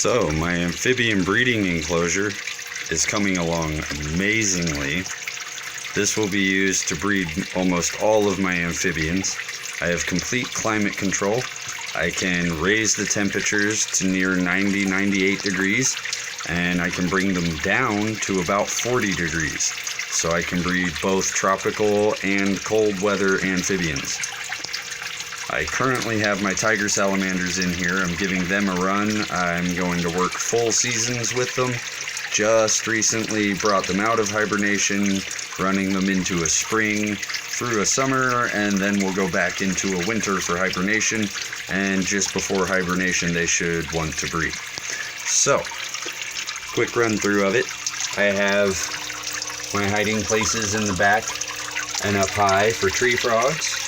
So my amphibian breeding enclosure is coming along amazingly. This will be used to breed almost all of my amphibians. I have complete climate control. I can raise the temperatures to near 90-98 degrees, and I can bring them down to about 40 degrees. So I can breed both tropical and cold weather amphibians. I currently have my tiger salamanders in here. I'm giving them a run. I'm going to work full seasons with them. Just recently brought them out of hibernation, running them into a spring, through a summer, and then we'll go back into a winter for hibernation. And just before hibernation, they should want to breed. So, quick run through of it. I have my hiding places in the back and up high for tree frogs.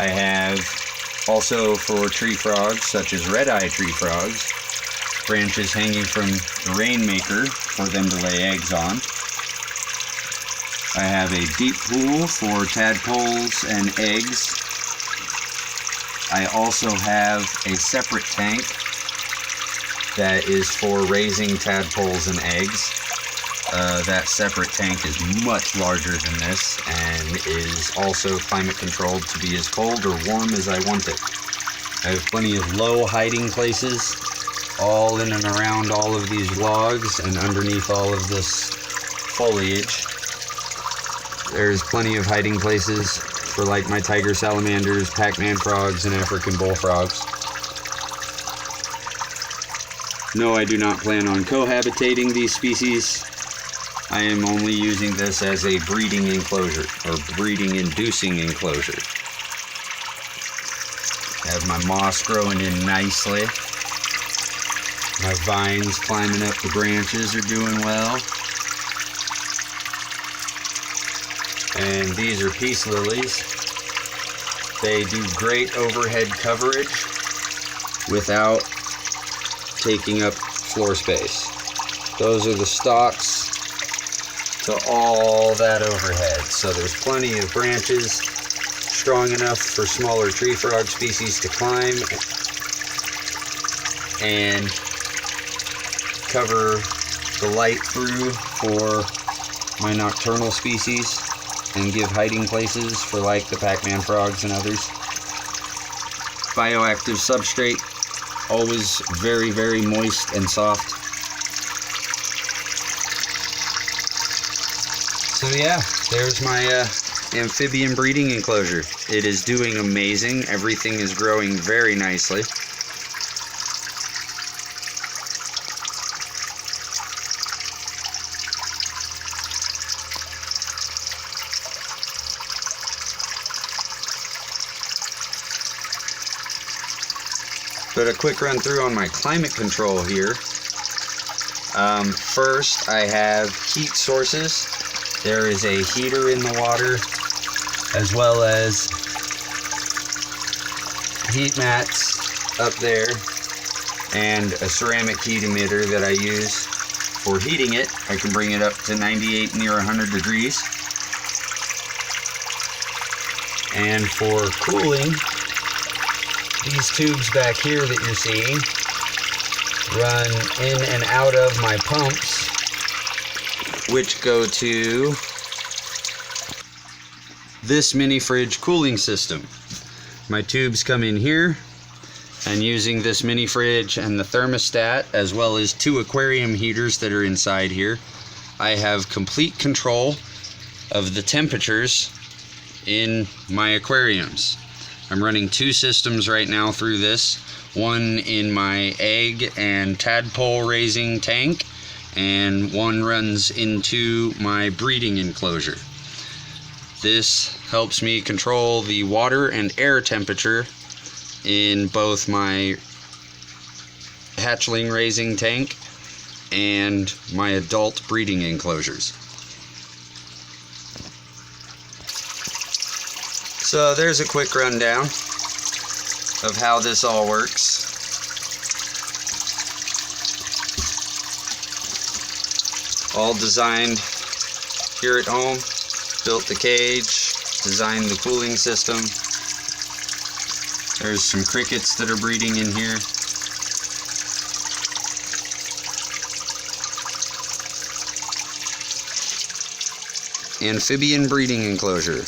I have also for tree frogs, such as red-eye tree frogs, branches hanging from the rainmaker for them to lay eggs on. I have a deep pool for tadpoles and eggs. I also have a separate tank that is for raising tadpoles and eggs. That separate tank is much larger than this and is also climate controlled to be as cold or warm as I want it. I have plenty of low hiding places all in and around all of these logs and underneath all of this foliage. There's plenty of hiding places for like my tiger salamanders, Pac-Man frogs, and African bullfrogs. No, I do not plan on cohabitating these species. I am only using this as a breeding enclosure, or breeding inducing enclosure. I have my moss growing in nicely. My vines climbing up the branches are doing well. And these are peace lilies. They do great overhead coverage without taking up floor space. Those are the stalks to all that overhead. So there's plenty of branches strong enough for smaller tree frog species to climb and cover the light through for my nocturnal species and give hiding places for like the Pac-Man frogs and others. Bioactive substrate, always very, very moist and soft. So yeah, there's my amphibian breeding enclosure. It is doing amazing. Everything is growing very nicely. But a quick run through on my climate control here. First, I have heat sources. There is a heater in the water, as well as heat mats up there, and a ceramic heat emitter that I use for heating it. I can bring it up to 98, near 100 degrees. And for cooling, these tubes back here that you're seeing run in and out of my pumps, which go to this mini fridge cooling system. My tubes come in here, and using this mini fridge and the thermostat, as well as 2 aquarium heaters that are inside here, I have complete control of the temperatures in my aquariums. I'm running 2 systems right now through this, one in my egg and tadpole raising tank, and one runs into my breeding enclosure. This helps me control the water and air temperature in both my hatchling raising tank and my adult breeding enclosures. So there's a quick rundown of how this all works. All designed here at home. Built the cage, designed the cooling system. There's some crickets that are breeding in here. Amphibian Breeding Enclosure.